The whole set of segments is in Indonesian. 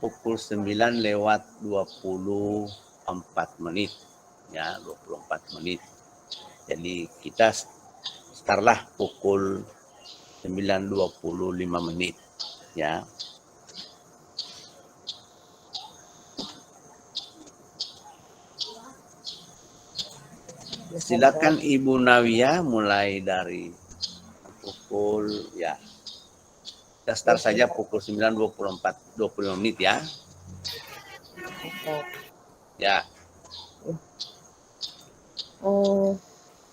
pukul 9:24 ya, 24 menit. Jadi kita startlah pukul 9:25 ya. Silakan Ibu Nawia mulai dari pukul ya. Kita start saja pukul 9:24 ya. Ya.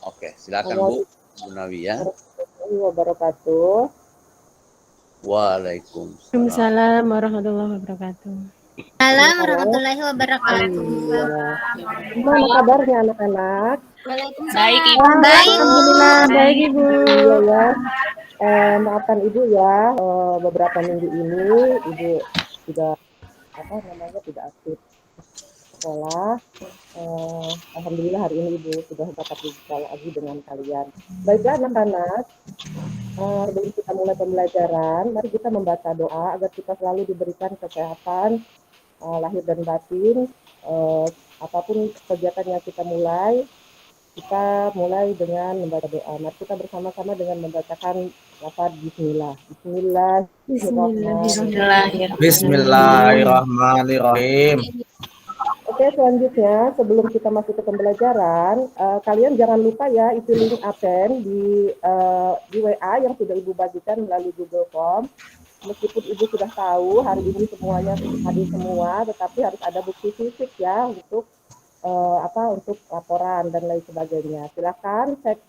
Oke, silakan Bu Nawia. Wabarakatuh. Waalaikumsalam warahmatullahi wabarakatuh. Assalamualaikum warahmatullahi wabarakatuh. Gimana kabarnya anak-anak? Baik, Ibu. Baik. Alhamdulillah, baik Ibu. Iya ya. Maafkan Ibu ya, beberapa minggu ini Ibu tidak tidak aktif sekolah. Alhamdulillah hari ini Ibu sudah dapat berbicara lagi dengan kalian. Baiklah anak-anak, sebelum kita mulai pembelajaran, mari kita membaca doa agar kita selalu diberikan kesehatan lahir dan batin. Apapun kegiatan yang kita mulai dengan membaca doa. Mari kita bersama-sama dengan membacakan lafaz Bismillah. Bismillahirrahmanirrahim. Oke, selanjutnya sebelum kita masuk ke pembelajaran, kalian jangan lupa ya isi link absen di WA yang sudah Ibu bagikan melalui Google Form. Meskipun Ibu sudah tahu hari ini semuanya hadir semua, tetapi harus ada bukti fisik ya untuk untuk laporan dan lain sebagainya. Silakan cek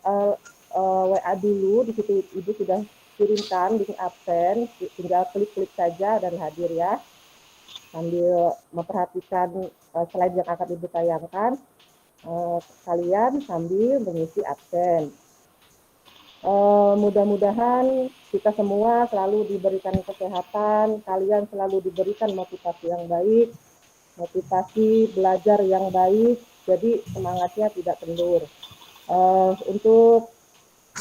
WA dulu, di situ Ibu sudah kirimkan link absen, tinggal klik-klik saja dan hadir ya. Sambil memperhatikan slide yang akan Ibu tayangkan, kalian sambil mengisi absen. Mudah-mudahan kita semua selalu diberikan kesehatan, kalian selalu diberikan motivasi yang baik, motivasi belajar yang baik, jadi semangatnya tidak kendur. Untuk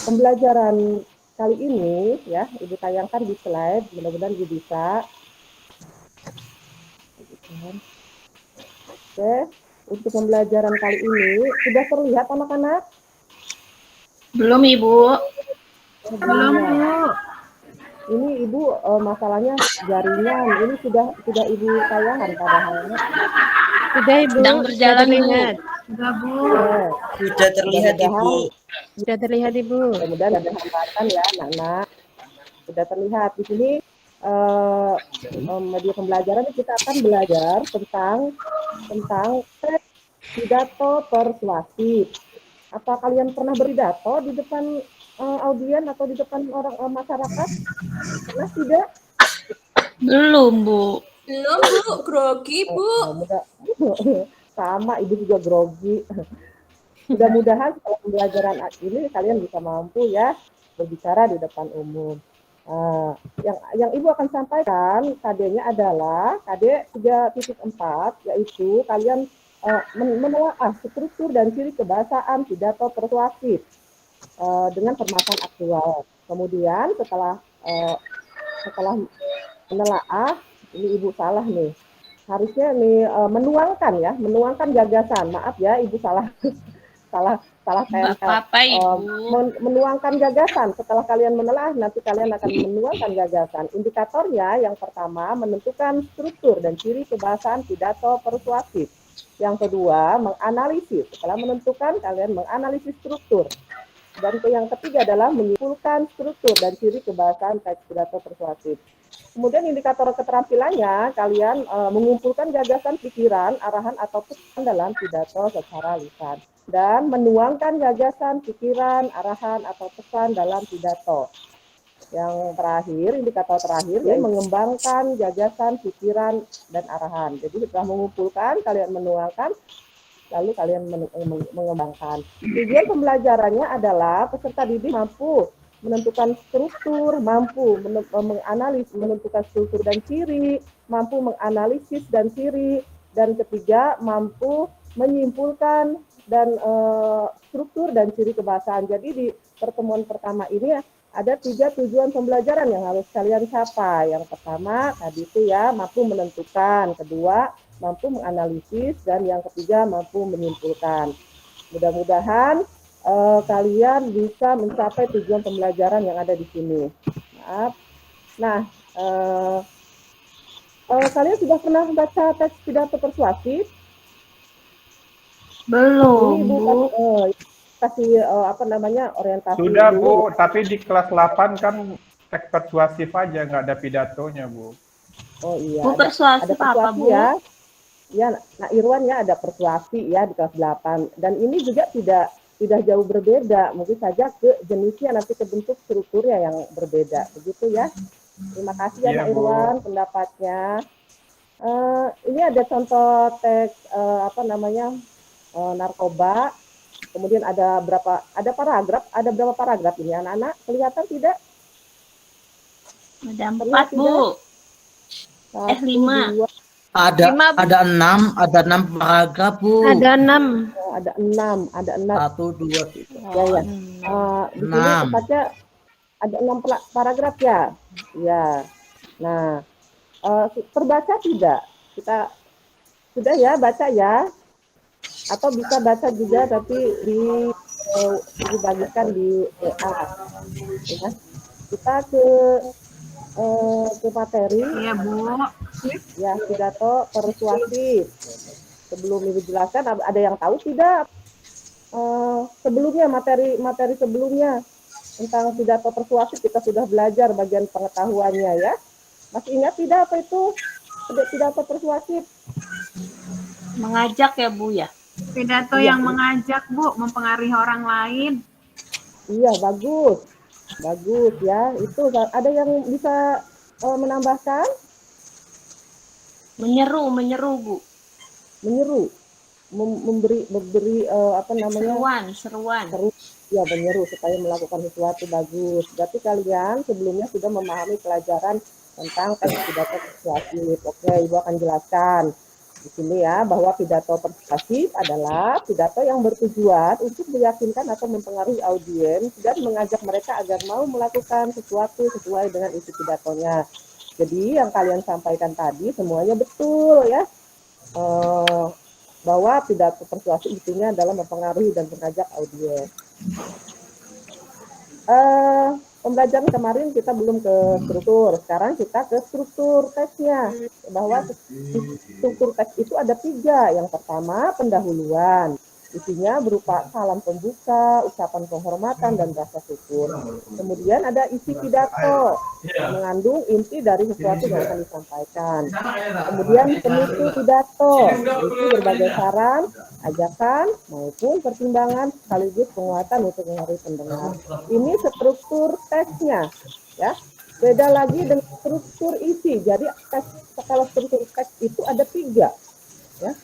pembelajaran kali ini ya, Ibu tayangkan di slide, mudah-mudahan Ibu bisa. Oke, untuk pembelajaran kali ini sudah terlihat anak-anak? Belum, Ibu. Belum, Bu. Ini Ibu masalahnya jaringan. Ini sudah Ibu tayangkan padahal. Sudah Ibu. Sedang berjalan, terlihat. Sudah, Bu. Sudah terlihat Ibu. Sudah terlihat Ibu. Mudah-mudahan ada hambatan ya, anak-anak. Sudah terlihat di sini media pembelajaran kita akan belajar tentang pidato persuasif. Apa kalian pernah berpidato di depan audien atau di depan orang masyarakat? Pernah tidak? Belum, Bu. Belum, Bu. Grogi, Bu. Sama, Ibu juga grogi. Mudah-mudahan setelah pembelajaran ini kalian bisa mampu ya berbicara di depan umum. Yang Ibu akan sampaikan KD-nya adalah KD 3.4, yaitu kalian menelaah struktur dan ciri kebahasaan pidato persuasif dengan permasalahan aktual. Kemudian setelah menelaah, ini Ibu salah nih, harusnya nih menuangkan gagasan. Maaf ya, Ibu salah Apa, Ibu? menuangkan gagasan. Setelah kalian menelaah, nanti kalian akan menuangkan gagasan. Indikatornya yang pertama menentukan struktur dan ciri kebahasaan pidato persuasif. Yang kedua, menganalisis. Setelah menentukan, kalian menganalisis struktur. Dan yang ketiga adalah menyimpulkan struktur dan ciri kebahasaan pidato persuasif. Kemudian indikator keterampilannya, kalian mengumpulkan gagasan, pikiran, arahan, atau pesan dalam pidato secara lisan. Dan menuangkan gagasan, pikiran, arahan, atau pesan dalam pidato. Yang terakhir, indikator terakhir, ya, mengembangkan gagasan, pikiran, dan arahan. Jadi setelah mengumpulkan, kalian menuangkan, lalu kalian mengembangkan. Tujuan pembelajarannya adalah peserta didik mampu menentukan struktur, mampu menentukan struktur dan ciri, mampu menganalisis dan ciri, dan ketiga mampu menyimpulkan dan struktur dan ciri kebahasaan. Jadi di pertemuan pertama ini ada 3 tujuan pembelajaran yang harus kalian capai. Yang pertama tadi itu ya, mampu menentukan. Kedua, mampu menganalisis. Dan yang ketiga, mampu menyimpulkan. Mudah-mudahan kalian bisa mencapai tujuan pembelajaran yang ada di sini. Maaf. Nah, kalian sudah pernah baca teks pidato persuasif? Belum, Ini Bu. kasih orientasi Sudah, dulu. Bu, tapi di kelas 8 kan teks persuasif aja, nggak ada pidatonya, Bu. Oh iya, Bu, persuasif apa, persuasi Bu? ya. Ya, nah Irwan ya ada persuasi ya di kelas 8. Dan ini juga tidak jauh berbeda, mungkin saja ke jenisnya nanti ke bentuk strukturnya yang berbeda. Begitu ya. Terima kasih ya, Iya, Nak Bu. Irwan pendapatnya. Ini ada contoh teks narkoba. Kemudian ada berapa paragraf ini anak-anak, kelihatan tidak? Ada 4, Terlihat Bu. tidak? 5. 1, 2, Ada 5, Bu. ada 6 paragraf, Bu. Ada 6. ada 6, 1, 2, 3. Ya, ya. Di sini 6. tepatnya ada 6 paragraf ya. Ya. Nah, terbaca tidak? Kita sudah ya baca ya. Atau bisa baca juga tapi dibagikan di WA. Ya. Kita ke materi. Iya, Bu. Ya, pidato persuasif. Sebelum Ibu jelaskan, ada yang tahu tidak? Sebelumnya materi sebelumnya tentang pidato persuasif kita sudah belajar bagian pengetahuannya ya. Masih ingat tidak apa itu pidato persuasif? Mengajak ya, Bu ya? Pidato Iya. yang mengajak, Bu, mempengaruhi orang lain. Iya, bagus ya. Itu ada yang bisa menambahkan? Menyeru, Bu. Menyeru, memberi Seruan. seru, ya menyeru supaya melakukan sesuatu. Bagus. Berarti kalian sebelumnya sudah memahami pelajaran tentang teks pidato persuasif. Oke, Ibu akan jelaskan di sini ya bahwa pidato persuasif adalah pidato yang bertujuan untuk meyakinkan atau mempengaruhi audiens dan mengajak mereka agar mau melakukan sesuatu sesuai dengan isi pidatonya. Jadi yang kalian sampaikan tadi semuanya betul ya. Bahwa pidato persuasif intinya adalah mempengaruhi dan mengajak audiens. Pembelajaran kemarin kita belum ke struktur, sekarang kita ke struktur teksnya. Bahwa struktur teks itu ada 3. Yang pertama pendahuluan, isinya berupa salam pembuka, ucapan penghormatan dan rasa syukur. Kemudian ada isi pidato yang mengandung inti dari sesuatu yang akan disampaikan. Kemudian penutup pidato, itu berbagai saran, ajakan maupun pertimbangan sekaligus penguatan untuk mengaruhi pendengar. Ini struktur teksnya, ya. Beda lagi dengan struktur isi. Jadi kalau struktur teks itu ada 3, ya.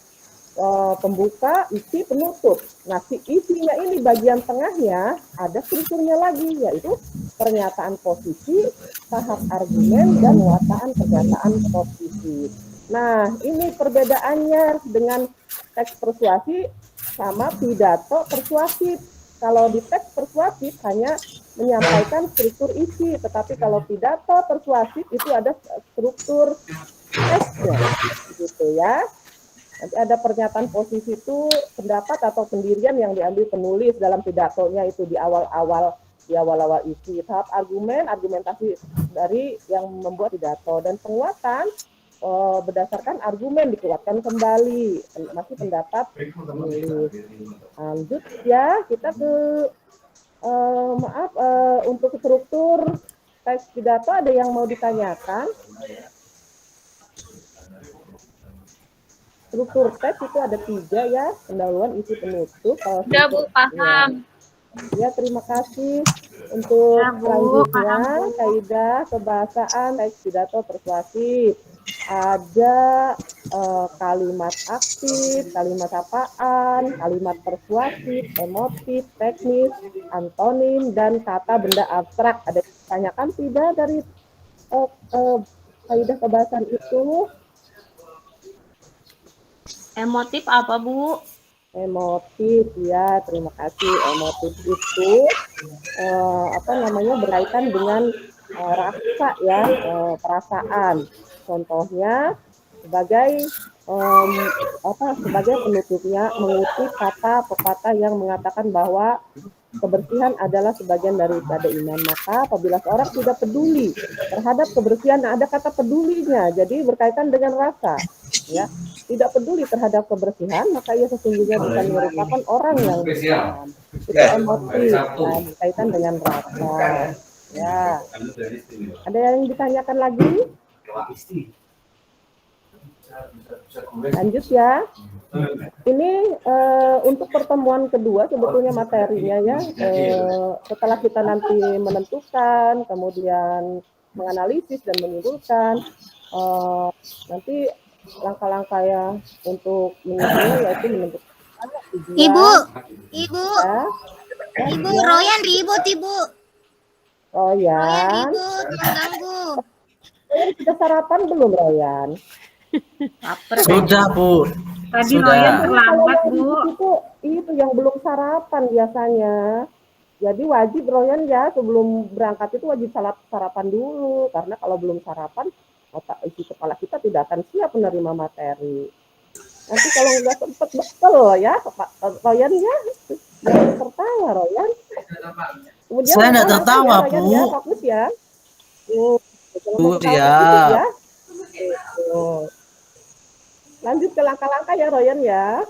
Pembuka, isi, penutup. Nah, si isinya ini bagian tengahnya ada strukturnya lagi, yaitu pernyataan posisi, tahap argumen, dan wataan pernyataan posisi. Nah, ini perbedaannya dengan teks persuasif sama pidato persuasif. Kalau di teks persuasif hanya menyampaikan struktur isi, tetapi kalau pidato persuasif itu ada struktur teksnya, gitu ya. Nanti ada pernyataan posisi itu pendapat atau pendirian yang diambil penulis dalam pidatonya itu di awal-awal isi. Tahap argumentasi dari yang membuat pidato, dan penguatan berdasarkan argumen dikuatkan kembali, masih pendapat penulis. Lanjut ya, kita ke untuk struktur teks pidato ada yang mau ditanyakan? Struktur teks itu ada 3 ya, pendahuluan, isi, penutup. Udah, Bu, paham. Ya, terima kasih. Untuk Ya, Bu, selanjutnya, paham, Bu. kaidah kebahasaan teks pidato persuasif. Ada kalimat aktif, kalimat sapaan, kalimat persuasif, emotif, teknis, antonim, dan kata benda abstrak. Ada yang ditanyakan tidak dari kaidah kebahasan itu? Emotif apa, Bu? Emotif ya, terima kasih. Emotif itu berkaitan dengan rasa ya, perasaan. Contohnya sebagai sebagai penutupnya mengutip kata pepatah yang mengatakan bahwa kebersihan adalah sebagian daripada iman. Maka apabila seorang tidak peduli terhadap kebersihan, ada kata pedulinya, jadi berkaitan dengan rasa, ya. Tidak peduli terhadap kebersihan, maka ia sesungguhnya bukan merupakan orang yang beriman. Itu emotif, ya, berkaitan dengan rasa. Ya. Ada yang ditanyakan lagi? Lanjut ya. Ini untuk pertemuan kedua sebetulnya materinya ya. Setelah kita nanti menentukan, kemudian menganalisis dan menyimpulkan, nanti langkah-langkah ya untuk menyusunnya yaitu menentukan tujuan. Ibu, Ya. Ibu, Royan ribut, Ibu. Royan, Ganggu. sudah sarapan belum Royan? Sudah, Bu. Tadi Sudah. Royan Kalau terlambat, yang Bu. itu yang belum sarapan biasanya. Jadi wajib Royan ya sebelum berangkat itu wajib sarapan dulu, karena kalau belum sarapan otak isi kepala kita tidak akan siap menerima materi. Nanti kalau nggak sempet betul ya Pak Royan ya, jangan tertawa Royan. Kemudian Saya nggak langkah-langkah tertawa, ya, Royan, Bu. ya, fokus ya. Bu, Fokus ya. ya. Lanjut ke langkah-langkah ya Royan ya.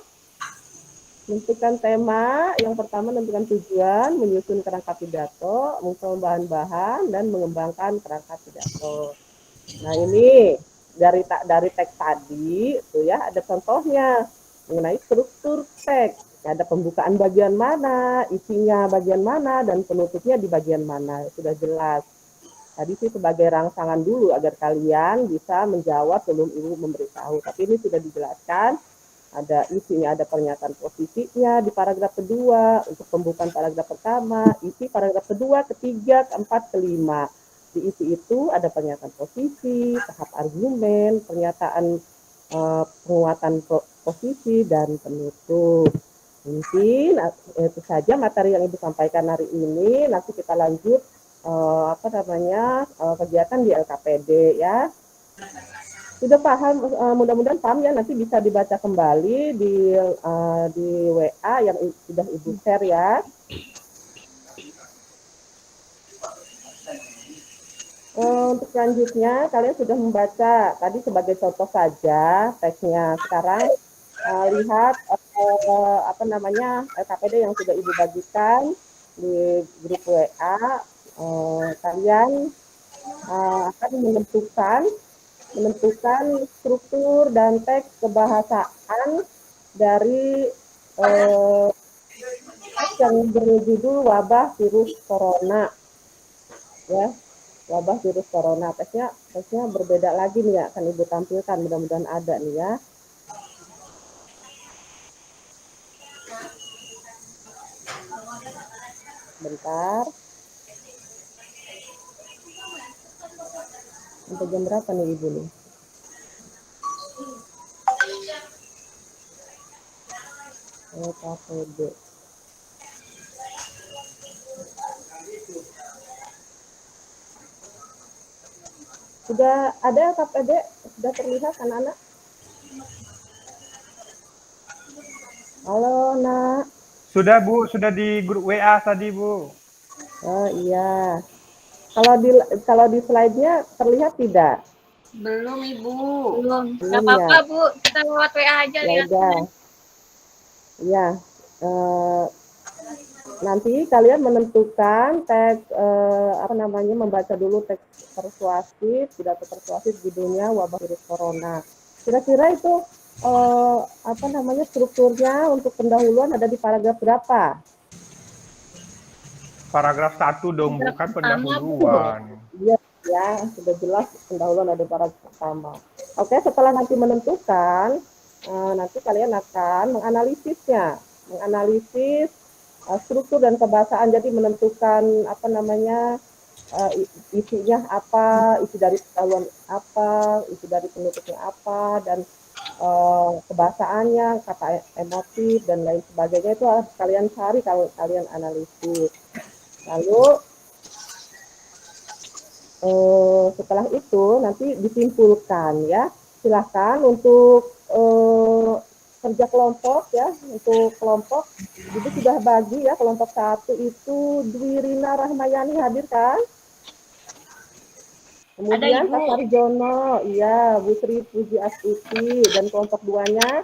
Menentukan tema, yang pertama menentukan tujuan, menyusun kerangka pidato, mengumpulkan bahan-bahan, dan mengembangkan kerangka pidato. Nah ini dari teks tadi, tuh ya ada contohnya mengenai struktur teks. Ada pembukaan bagian mana, isinya bagian mana, dan penutupnya di bagian mana, sudah jelas. Tadi sih sebagai rangsangan dulu agar kalian bisa menjawab sebelum ibu memberitahu. Tapi ini sudah dijelaskan. Ada isinya, ada pernyataan posisinya di paragraf kedua, untuk pembukaan paragraf pertama, isi paragraf kedua, ketiga, keempat, kelima. Di isi itu ada pernyataan posisi, tahap argumen, pernyataan penguatan posisi, dan penutup. Mungkin itu saja materi yang Ibu sampaikan hari ini. Nanti kita lanjut kegiatan di LKPD ya. Sudah paham, mudah-mudahan paham ya, nanti bisa dibaca kembali di WA yang sudah Ibu share ya. Untuk selanjutnya, kalian sudah membaca tadi sebagai contoh saja teksnya. Sekarang lihat LKPD yang sudah Ibu bagikan di grup WA. Kalian akan menentukan struktur dan teks kebahasaan dari teks yang berjudul wabah virus corona, ya, wabah virus corona. Teksnya berbeda lagi nih ya, akan Ibu tampilkan, mudah-mudahan ada nih ya. Bentar. Sampai jam berapa nih Ibu nih? LKPD. Sudah ada LKPD? Sudah terlihat anak-anak? Halo nak. Sudah Bu, sudah di grup WA tadi Bu. Oh iya. Kalau di slide-nya terlihat tidak? Belum, Ibu. Belum. Belum Gak apa-apa, ya? Bu. Kita lewat WA aja Ya lihat. udah. Ya. Nanti kalian menentukan teks membaca dulu teks persuasif, pidato persuasif judulnya wabah virus corona. Kira-kira itu strukturnya untuk pendahuluan ada di paragraf berapa? Paragraf 1 dong, bukan pendahuluan. Iya, ya, sudah jelas pendahuluan ada di paragraf pertama. Oke, setelah nanti menentukan, nanti kalian akan menganalisisnya, menganalisis struktur dan kebahasaan, jadi menentukan isinya apa, isi dari pendahuluan apa, isi dari penutupnya apa, dan kebahasaannya, kata emotif dan lain sebagainya itu harus kalian cari kalau kalian analisis. Lalu setelah itu nanti disimpulkan ya. Silahkan untuk kerja kelompok ya, untuk kelompok Ibu sudah bagi ya. Kelompok 1 itu Dwi Rina Rahmayani hadir kan? Kemudian Pak Sarjono, iya, Bu Sri Puji Astuti, dan kelompok 2-nya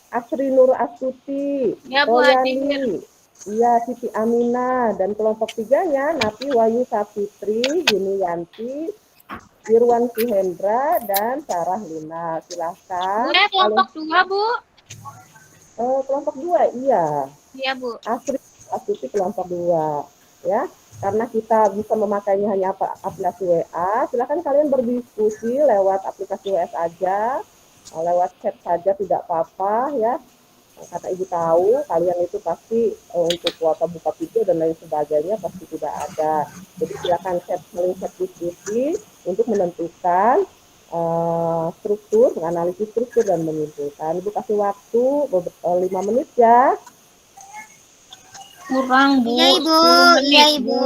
Asri Nur Astuti, Ya, Bu, Royani, iya, Siti Amina, dan kelompok 3-nya Napi Wayu Sapitri, Yuniyanti, Irwan Suhendra, dan Sarah Luna. Silahkan. Bu, kelompok 2, Bu. Kelompok 2, iya. Iya, Bu. Asri Astuti kelompok 2, ya. Karena kita bisa memakainya hanya aplikasi WA, silakan kalian berdiskusi lewat aplikasi WA saja, lewat chat saja tidak apa-apa ya. Kata Ibu tahu, kalian itu pasti untuk kuota buka video dan lain sebagainya pasti tidak ada. Jadi silakan saling chat diskusi untuk menentukan struktur, menganalisis struktur dan menyimpulkan. Ibu kasih waktu 5 menit ya. Kurang, Bu. Iya, Ibu. 10 menit, Iya, Ibu.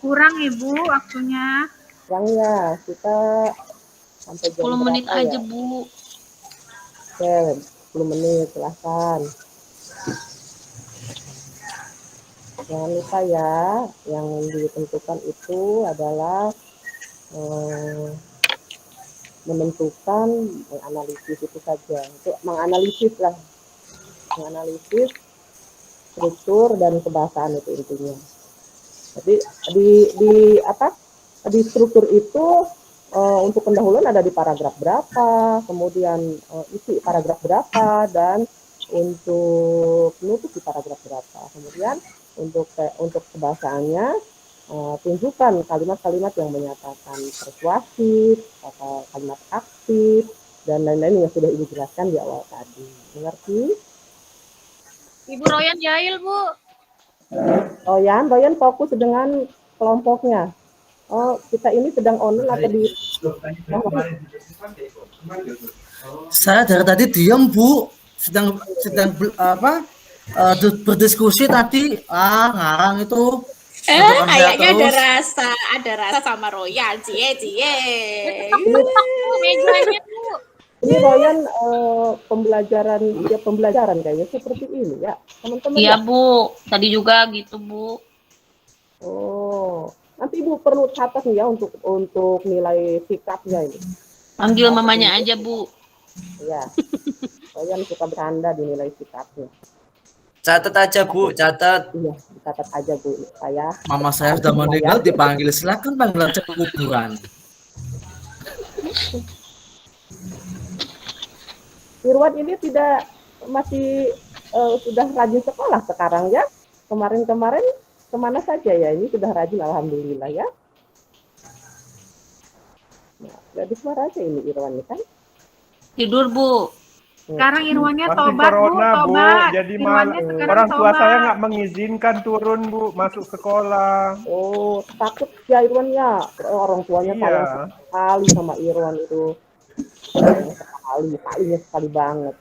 Kurang, Ibu, waktunya. Kurang ya, kita sampai jam 10 menit berapa aja, ya? Bu. Oke, 10 menit, silahkan. Jangan lupa ya, yang ditentukan itu adalah menentukan, menganalisis itu saja. Untuk menganalisis lah, menganalisis struktur dan kebahasaan itu intinya. Jadi di struktur itu untuk pendahuluan ada di paragraf berapa, kemudian isi paragraf berapa, dan untuk penutup di paragraf berapa. Kemudian untuk kebahasaannya tunjukkan kalimat-kalimat yang menyatakan persuasif, atau kalimat aktif, dan lain-lain yang sudah Ibu jelaskan di awal tadi. Mengerti? Ibu Royan jahil, Bu. Royan fokus dengan kelompoknya. Oh, kita ini sedang online atau di... Saya dari tadi diam, Bu. Sedang berdiskusi tadi. Ngarang itu. Kayaknya ada rasa sama Royan, cie. Mejanya, Bu. Ini Royan pembelajaran kayaknya seperti ini ya, teman-teman. Iya, Ya? Bu. Tadi juga gitu, Bu. Oh, nanti Ibu perlu catat nih ya untuk nilai sikapnya ini. Panggil mamanya aja, Bu. Iya. Royan suka bercanda di nilai sikapnya. Catat aja, Bu, catat. Iya, catat aja, Bu. Saya. Mama saya sudah meninggal, dipanggil. Silakan panggil aja ke kuburan. Irwan ini masih sudah rajin sekolah sekarang ya. Kemarin kemana saja ya? Ini sudah rajin, alhamdulillah ya. Nah, gadis suara aja ini Irwan ini kan? Tidur, Bu. Sekarang Irwannya Masih tobat, Bu, corona, Bu. tobat. Jadi Irwannya sekarang orang tua tobat. saya nggak mengizinkan turun, Bu, masuk sekolah. Oh, takut ya Irwan ya. Orang tuanya Iya. sayang sekali sama Irwan itu. Sekali banget.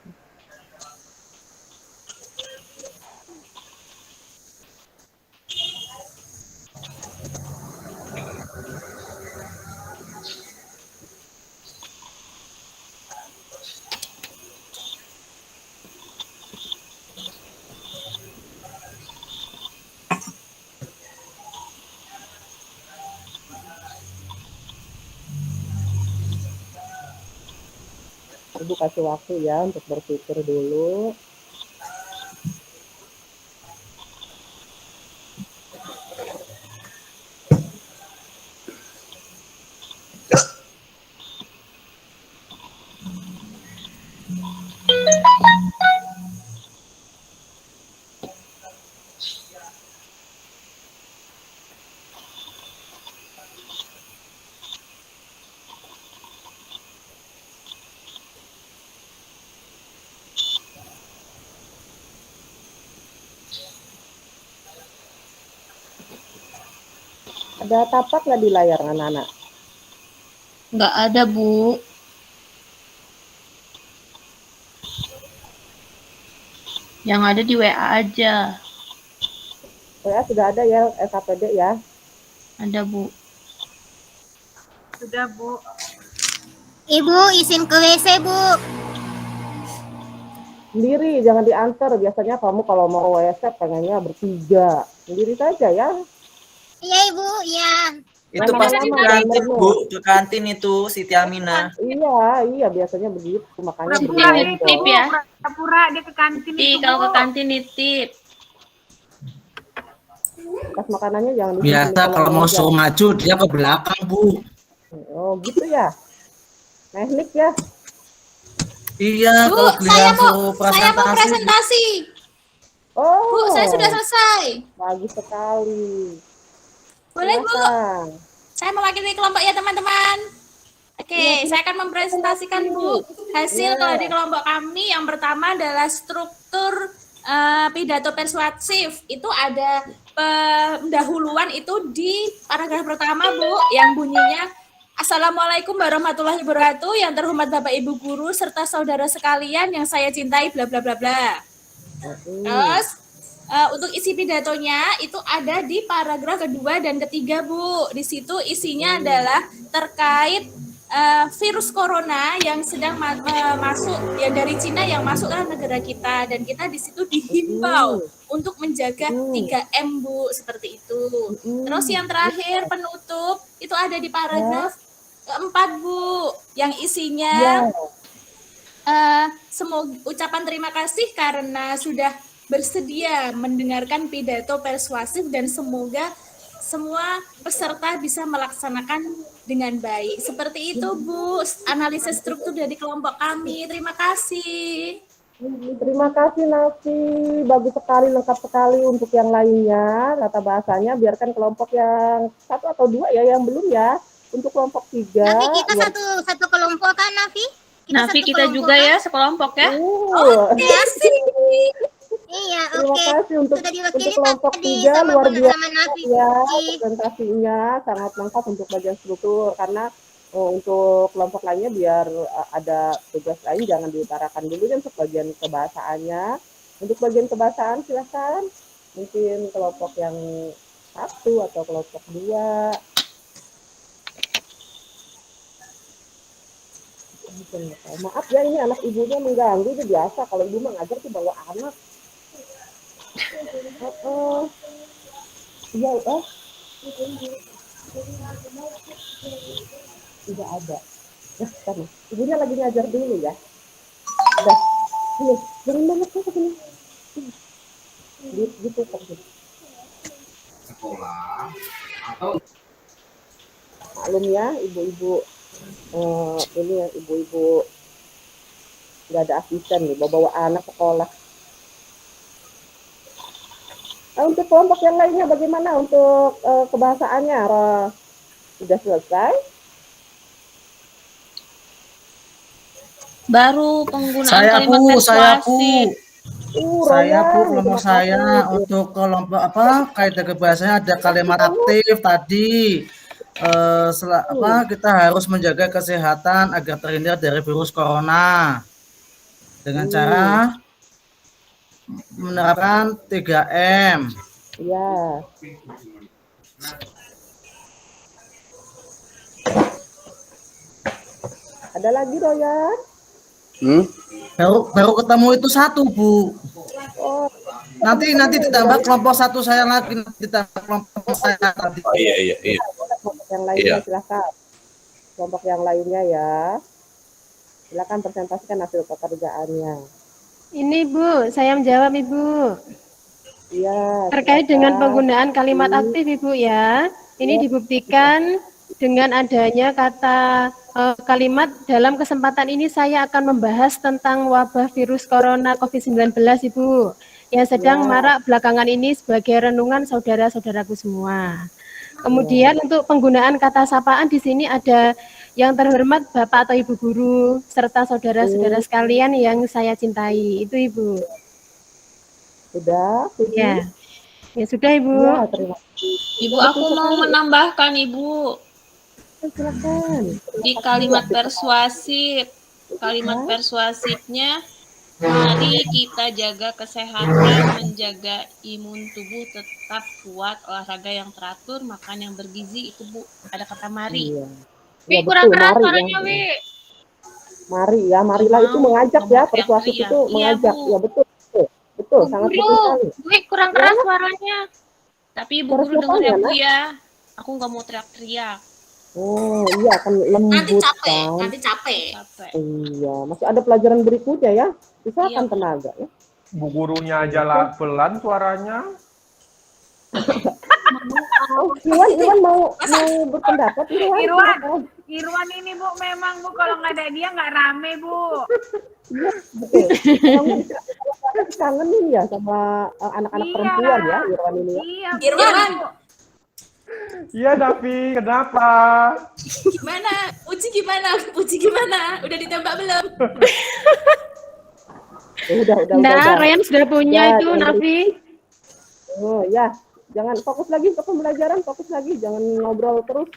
Ibu kasih waktu ya untuk berpikir dulu. Ada tapak nggak di layar anak-anak? Nggak ada, Bu. Yang ada di WA aja. WA sudah ada ya SKPD ya. Ada, Bu. Sudah, Bu. Ibu izin ke WC, Bu. Sendiri, jangan diantar. Biasanya kamu kalau mau WC pengennya bertiga. Sendiri saja ya. Iya, Ibu. Iya. Itu Mana pasti lama, ke kantin, bener. Bu. Ke kantin itu Siti Aminah. Iya, biasanya begitu. Makanya Pura-pura beli nitip, Tip Bu. ya. Pura-pura dia ke kantin Di itu, kalau Bu. ke kantin nitip. pas makanannya jangan disimpan Biasa di kalau celana mau aja. suruh maju dia ke belakang, Bu. Oh gitu ya. Teknik ya. Iya, Bu, kalau saya beliau mau suruh saya mau presentasi. presentasi. Oh. Bu, saya sudah selesai. Bagus sekali. Boleh, Bu? Silakan. Saya mewakili kelompok ya, teman-teman. Oke, Iya, saya akan mempresentasikan, Bu, hasil Iya. kalau di kelompok kami. Yang pertama adalah struktur pidato persuasif. Itu ada pendahuluan itu di paragraf pertama, Bu, yang bunyinya Assalamualaikum warahmatullahi wabarakatuh. Yang terhormat Bapak Ibu guru serta saudara sekalian yang saya cintai bla bla bla bla. Terus untuk isi pidatonya itu ada di paragraf kedua dan ketiga, Bu. Di situ isinya adalah terkait virus corona yang sedang masuk ya dari Cina yang masuk ke negara kita, dan kita di situ dihimbau untuk menjaga 3M, Bu, seperti itu. Terus yang terakhir penutup itu ada di paragraf keempat, Bu, yang isinya semoga ucapan terima kasih karena sudah bersedia mendengarkan pidato persuasif dan semoga semua peserta bisa melaksanakan dengan baik. Seperti itu, Bu, analisis struktur dari kelompok kami. Terima kasih. Terima kasih Nasi, bagus sekali, lengkap sekali. Untuk yang lainnya, kata bahasanya biarkan kelompok yang 1 atau 2 ya, yang belum ya. Untuk kelompok 3. Nafi, kita satu kelompok kan, Nafi? Nafi satu kita kelompok, juga kan? ya, sekelompok ya. Oke, asik. Iya, Terima oke. kasih untuk Sudah diwakili kelompok tadi 3, sama luar biasa sama Nafi. ya presentasinya, sangat lengkap untuk bagian struktur. Karena untuk kelompok lainnya biar ada tugas lain jangan diutarakan dulu ya untuk bagian kebahasaannya. Untuk bagian kebahasaan silahkan mungkin kelompok yang 1 atau kelompok 2. Maaf ya, ini anak ibunya mengganggu, itu biasa kalau ibu mengajar tuh bawa anak. Iya, tidak ada. Nah, karena ibunya lagi ngajar dulu ya. Udah, ini jangan banget ke sini. Gitu kan. Maklum ya, ibu-ibu. Ini yang ibu-ibu nggak ada asisten nih, bawa anak sekolah. Untuk kelompok yang lainnya bagaimana untuk kebahasaannya? Sudah selesai? Baru penggunaan Saya, kalimat Bu, saya, Bu. persuasif. Saya, Bu, Royan, kelompok terima saya kasih. untuk kelompok apa? Kaidah kebahasanya ada kalimat aktif tadi. Kita harus menjaga kesehatan agar terhindar dari virus corona dengan cara menerapkan 3M. Ya. Ada lagi, Royan? Baru ketemu itu 1, Bu. Oh, Nanti ditambah kelompok 1 saya lagi, ditambah kelompok saya tadi. Oh iya. kelompok yang lainnya silakan. Kelompok yang lainnya ya. Silakan presentasikan hasil pekerjaannya. Ini Bu, saya menjawab Ibu. Iya. Terkait dengan penggunaan kalimat aktif Ibu ya. Ini dibuktikan dengan adanya kata kalimat dalam kesempatan ini saya akan membahas tentang wabah virus corona COVID-19 Ibu yang sedang marak belakangan ini sebagai renungan saudara-saudaraku semua. Kemudian untuk penggunaan kata sapaan di sini ada yang terhormat Bapak atau Ibu guru serta saudara-saudara sekalian yang saya cintai. Itu Ibu. Sudah? Ya. Ya sudah Ibu. Ya, terima kasih. Ibu, aku mau menambahkan Ibu Silakan. di kalimat persuasif. Kalimat persuasifnya Mari kita jaga kesehatan, menjaga imun tubuh tetap kuat, olahraga yang teratur, makan yang bergizi, itu Bu. Ada kata mari. Iya. Wi, Ya kurang betul, keras mari suaranya, ya. Wi. Mari ya, marilah itu Mau mengajak ya, ngomong persuasif teriak-teriak. itu Iya, mengajak. Bu. Ya betul, betul, betul, Bu sangat Guru, betul sekali. Wi, kurang Ya, keras suaranya. Tapi Ibu suara Guru dengar ya, siapanya, Bu Nak? ya. Aku nggak mau teriak-teriak. Oh iya, akan Nanti lembut capek, kan. nanti capek. Capek. Iya, masih ada pelajaran berikutnya ya. Bisa Iya, kan Bu. tenaga ya. Bu gurunya aja lah pelan suaranya. Oh, Irwan mau berpendapat, Irwan. Irwan. silakan. Irwan ini Bu, memang Bu, kalau nggak ada dia nggak rame Bu. Iya, betul. Kalau nggak dikangenin ya sama anak-anak Iya. perempuan ya, Irwan ini ya. Iya, Bu. Irwan, Iya, Davi, kenapa? gimana? Uji gimana? Uji gimana? Udah ditembak belum? Udah. Nah, Ryan sudah punya Ya, itu, jangan Nafi. Oh ya, jangan fokus lagi ke pembelajaran, fokus lagi, jangan ngobrol terus.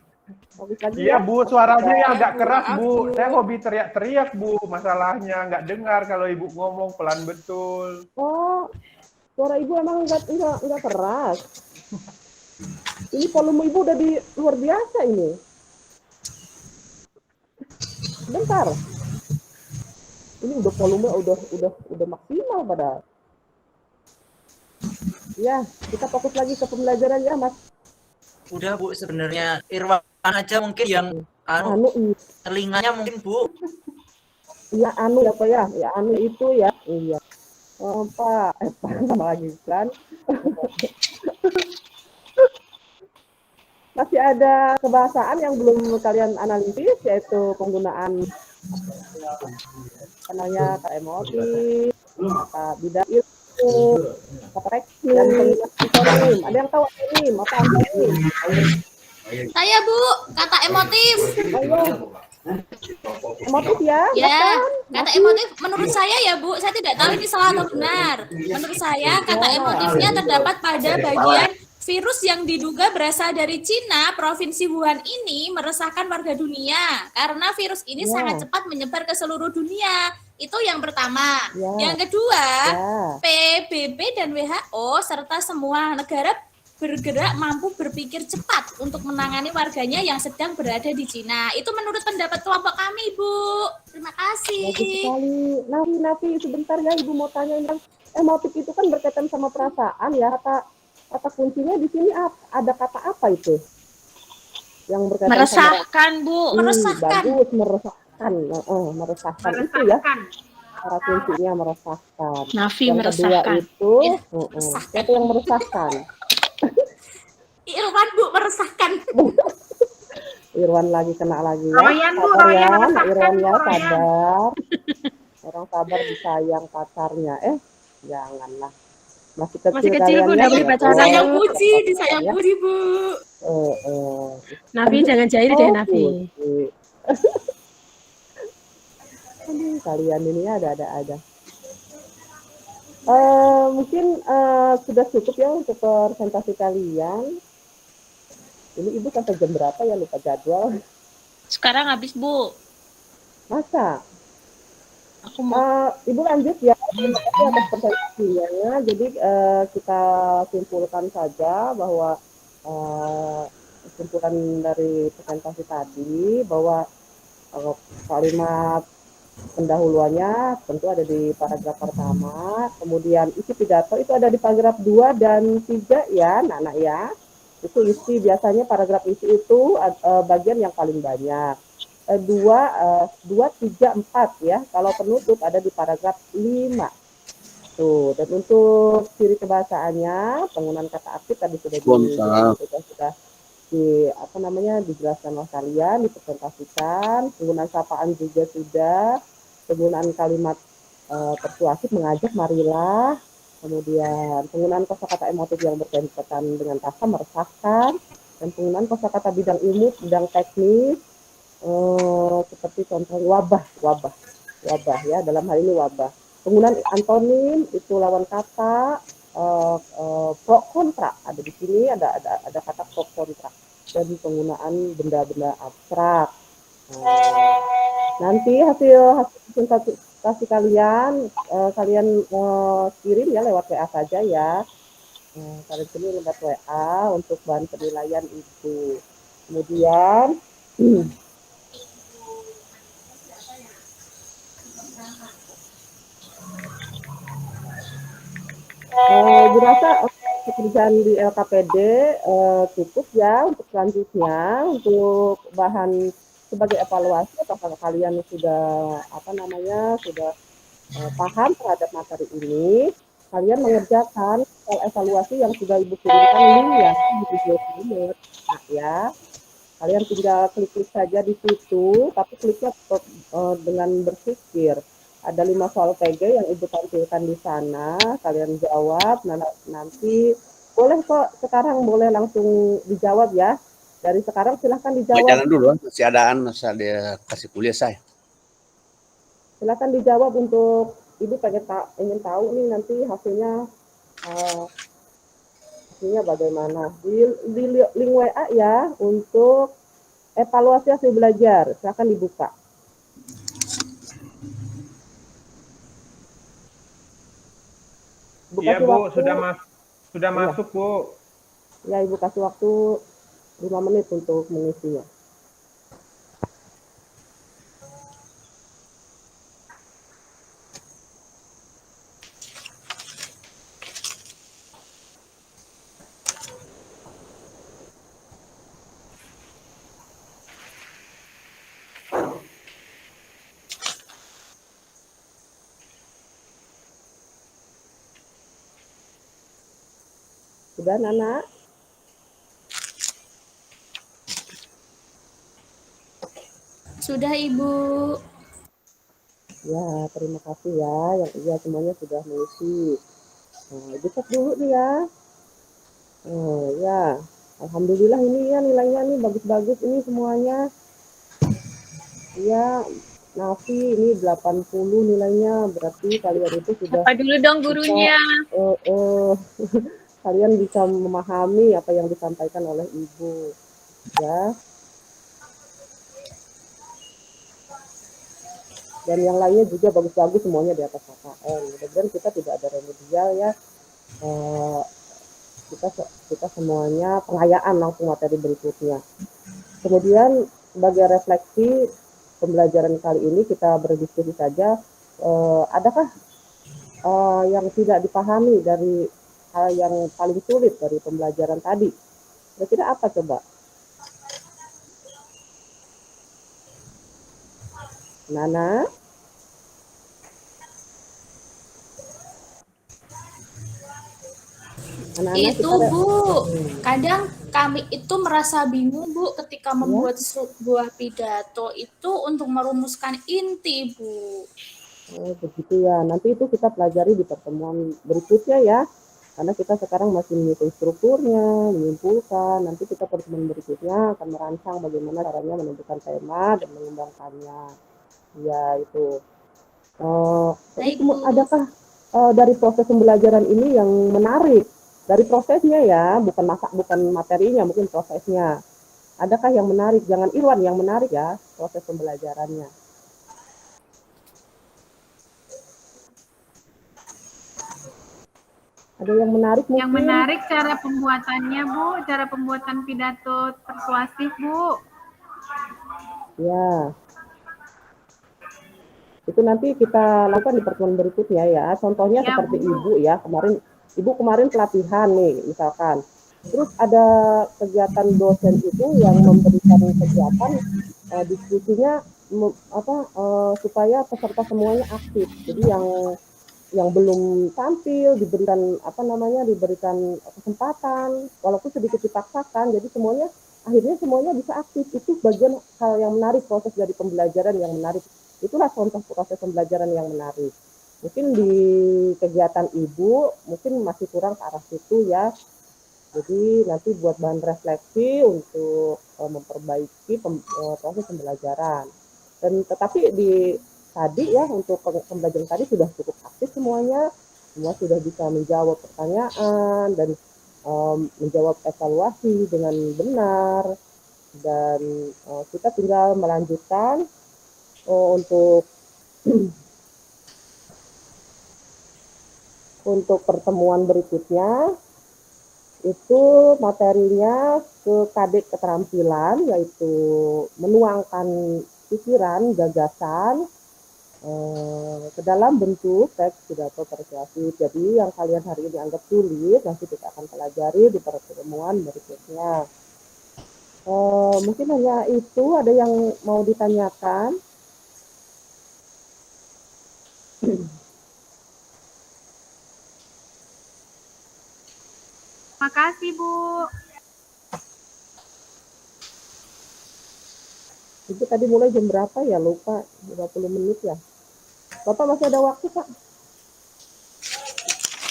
Fokus lagi Iya, ya. Bu, suaranya yang agak keras, Maaf, Bu. Bu. Saya hobi teriak-teriak, Bu. Masalahnya nggak dengar kalau Ibu ngomong pelan betul. Oh, suara ibu emang enggak keras. Ini volume ibu udah di luar biasa ini. Bentar. Ini udah volume udah maksimal padahal. Ya, kita fokus lagi ke pembelajaran ya, Mas. Udah Bu, sebenarnya Irwan aja mungkin yang Anu, telinganya mungkin Bu. ya anu ya Pak ya. Ya anu itu ya. Iya. Oh, Pak, sama lagi kan. Masih ada kebahasaan yang belum kalian analisis, yaitu penggunaan kata emotif, kata bidang ilmu, kata teknik, dan penggunaan antonim. Ada yang tahu antonim? Apa antonim? Saya Bu, kata emotif. Oh iya. Emotif ya? Ya, Makan? kata emotif menurut saya ya Bu, saya tidak tahu ini salah atau benar. Menurut saya kata emotifnya terdapat pada bagian virus yang diduga berasal dari Cina, provinsi Wuhan ini meresahkan warga dunia karena virus ini Ya. sangat cepat menyebar ke seluruh dunia. Itu yang pertama. Ya. Yang kedua, Ya. PBB dan WHO serta semua negara bergerak mampu berpikir cepat untuk menangani warganya yang sedang berada di Cina. Itu menurut pendapat kelompok kami, Bu. Terima kasih. Bagus sekali. Nafi, sebentar ya, Ibu mau tanya yang emotif itu kan berkaitan sama perasaan ya. Kata kuncinya di sini ada kata apa itu? Yang berkaitan Meresahkan, Bu. Meresahkan. Bagus, meresahkan. Meresahkan itu ya. Meresahkan. Kata kuncinya meresahkan. Nafi Yang kedua meresahkan. itu, meresahkan. siapa yang meresahkan? Irwan, Bu, meresahkan. Irwan lagi kena lagi ya. Royan, Bu, Sabar Royan ya, meresahkan, Irwan Bu, ya, Royan. sabar. Orang sabar disayang pacarnya. Janganlah. Masih kecil, Masih kecil, Bu, kalian udah ya. beli pacaran, Disayang Bu. puji, disayang Ya. puji, Bu. Nafi jangan jahil deh, Nafi. Puji. Aduh, kalian ini ada-ada aja. Mungkin sudah cukup ya untuk presentasi kalian. Ini Ibu sampai jam berapa ya, lupa jadwal. Sekarang habis, Bu. Masa? Aku mau Ibu lanjut ya. Terima kasih atas presentasinya. Jadi kita simpulkan saja bahwa kesimpulan dari presentasi tadi bahwa kalimat pendahuluannya tentu ada di paragraf pertama, kemudian isi pidato itu ada di paragraf 2 dan 3 ya, Nana ya. Itu isi biasanya paragraf isi itu bagian yang paling banyak. 2, 3, 4 ya. Kalau penutup ada di paragraf 5. Tuh, dan untuk ciri kebahasaannya, penggunaan kata aktif tadi sudah dijelaskan oleh kalian, dipresentasikan, penggunaan sapaan juga sudah, penggunaan kalimat persuasif mengajak marilah, kemudian penggunaan kosakata emotif yang berkaitan dengan rasa meresahkan, dan penggunaan kosakata bidang ilmu, bidang teknis, seperti contoh wabah ya, dalam hal ini wabah. Penggunaan antonim itu lawan kata, pro kontra ada di sini, ada kata pro kontra, dan penggunaan benda-benda abstrak. Nanti hasil prestasi kalian, kalian kirim ya lewat WA saja ya. Kalian kirim lewat WA untuk bahan penilaian itu. Kemudian Ibu rasa pekerjaan di LKPD cukup ya untuk selanjutnya untuk bahan sebagai evaluasi apakah kalian sudah sudah paham terhadap materi ini, kalian mengerjakan evaluasi yang sudah Ibu kirimkan link ya di video ini. Nah, ya. Kalian tinggal klik-klik saja di situ, tapi kliknya dengan berpikir. Ada 5 soal PG yang Ibu tampilkan di sana, kalian jawab, nanti boleh kok sekarang boleh langsung dijawab ya. Dari sekarang silahkan dijawab. Jangan dulu, masih ada kasih kuliah saya. Silahkan dijawab untuk Ibu ingin tahu nih nanti hasilnya bagaimana. Di link WA ya untuk evaluasi hasil belajar, silahkan dibuka. Iya Bu, sudah masuk Bu. Ya Ibu kasih waktu 5 menit untuk mengisinya. Sudah Nana? Sudah Ibu. Ya, terima kasih ya. Yang iya semuanya sudah mengisi. Nah, Ibu cek dulu nih ya. Ya, alhamdulillah ini ya nilainya nih bagus-bagus ini semuanya. Iya, Nafi ini 80 nilainya, berarti kalian itu sudah. Apa dulu dong gurunya? Kalian bisa memahami apa yang disampaikan oleh Ibu, ya. Dan yang lainnya juga bagus-bagus semuanya di atas KKN. Mudah-mudahan kita tidak ada remedial ya. Kita semuanya pengayaan langsung materi berikutnya. Kemudian sebagai refleksi pembelajaran kali ini kita berdiskusi saja. Adakah yang tidak dipahami dari hal yang paling sulit dari pembelajaran tadi? Kira-kira apa coba? Nana? Itu Bu, kadang kami itu merasa bingung Bu ketika membuat sebuah pidato itu untuk merumuskan inti Bu. Oh begitu ya, nanti itu kita pelajari di pertemuan berikutnya ya. Karena kita sekarang masih menyusun strukturnya, menyimpulkan, nanti kita pertemuan berikutnya akan merancang bagaimana caranya menentukan tema dan mengembangkannya. Ya itu. Adakah dari proses pembelajaran ini yang menarik? Dari prosesnya ya, bukan materinya, mungkin prosesnya. Adakah yang menarik? Jangan Irwan yang menarik ya, proses pembelajarannya. Ada yang menarik mungkin? Yang menarik cara pembuatannya Bu, cara pembuatan pidato persuasif Bu. Ya. Itu nanti kita lakukan di pertemuan berikutnya ya. Contohnya ya, seperti Bu. Ibu kemarin pelatihan nih misalkan. Terus ada kegiatan dosen itu yang memberikan kegiatan diskusinya supaya peserta semuanya aktif. Jadi yang belum tampil diberikan kesempatan walaupun sedikit dipaksakan. Jadi akhirnya semuanya bisa aktif. Itu bagian hal yang menarik, proses dari pembelajaran yang menarik. Itulah contoh proses pembelajaran yang menarik. Mungkin di kegiatan Ibu mungkin masih kurang ke arah situ ya. Jadi nanti buat bahan refleksi untuk memperbaiki proses pembelajaran. Dan tetapi tadi ya untuk pembelajaran tadi sudah cukup aktif semuanya. Semua sudah bisa menjawab pertanyaan dan menjawab evaluasi dengan benar. Dan kita tinggal melanjutkan untuk Untuk pertemuan berikutnya itu materinya ke kadek keterampilan, yaitu menuangkan pikiran, gagasan ke dalam bentuk teks pidato persuasif. Jadi yang kalian hari ini anggap sulit, nanti kita akan pelajari di pertemuan berikutnya. Mungkin hanya itu. Ada yang mau ditanyakan? Makasih, Bu. Itu tadi mulai jam berapa ya? Lupa, 20 menit ya. Bapak masih ada waktu, Pak?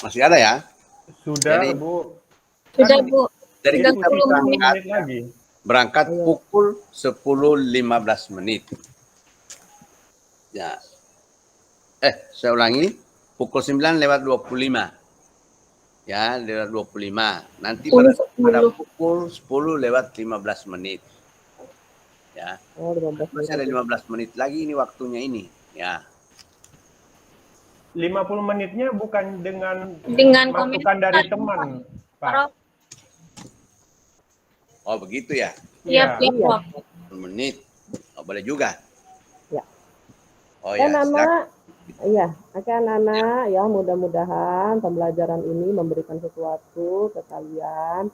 Masih ada ya? Sudah, Jadi- Bu. Sudah, Bu. Jadi Ini kita 10 menit berangkat, lagi. berangkat Ayo. pukul 10.15 menit. Ya. Saya ulangi, pukul 9:25. Ya, lewat 25. Nanti pada pukul 10:15 menit. Ya. Oh, 15 Masih ada 15 menit lagi ini waktunya ini. Ya. 50 menitnya bukan dengan komen masukan dari teman, Pak. Oh, begitu ya? Iya. Iya. 10 menit. Oh, boleh juga. Ya. Oh ya, silakan. Anak-anak, iya, oke anak-anak ya, mudah-mudahan pembelajaran ini memberikan sesuatu ke kalian,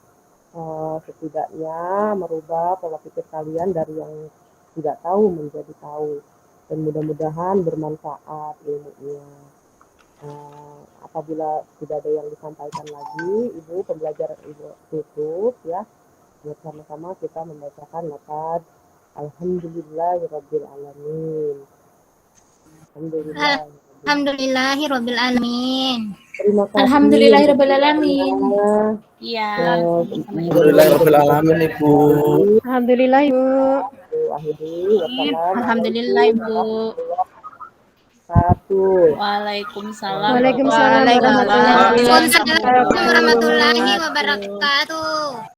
setidaknya merubah pola pikir kalian dari yang tidak tahu menjadi tahu, dan mudah-mudahan bermanfaat ilmunya. Apabila tidak ada yang disampaikan lagi, Ibu, pembelajaran Ibu tutup ya. Biar sama-sama kita membacakan lafaz Alhamdulillahirabbil alamin. Alhamdulillah. Alhamdulillahirabbil alamin. Terima kasih. Alhamdulillahirabbil alamin. Iya. Alhamdulillahirabbil alamin, Ibu. Alhamdulillah, Ibu. Alhamdulillah, Ibu. Satu. Waalaikumsalam. Waalaikumsalam warahmatullahi warahmatullahi wabarakatuh. Waalaikumsalam warahmatullahi wabarakatuh.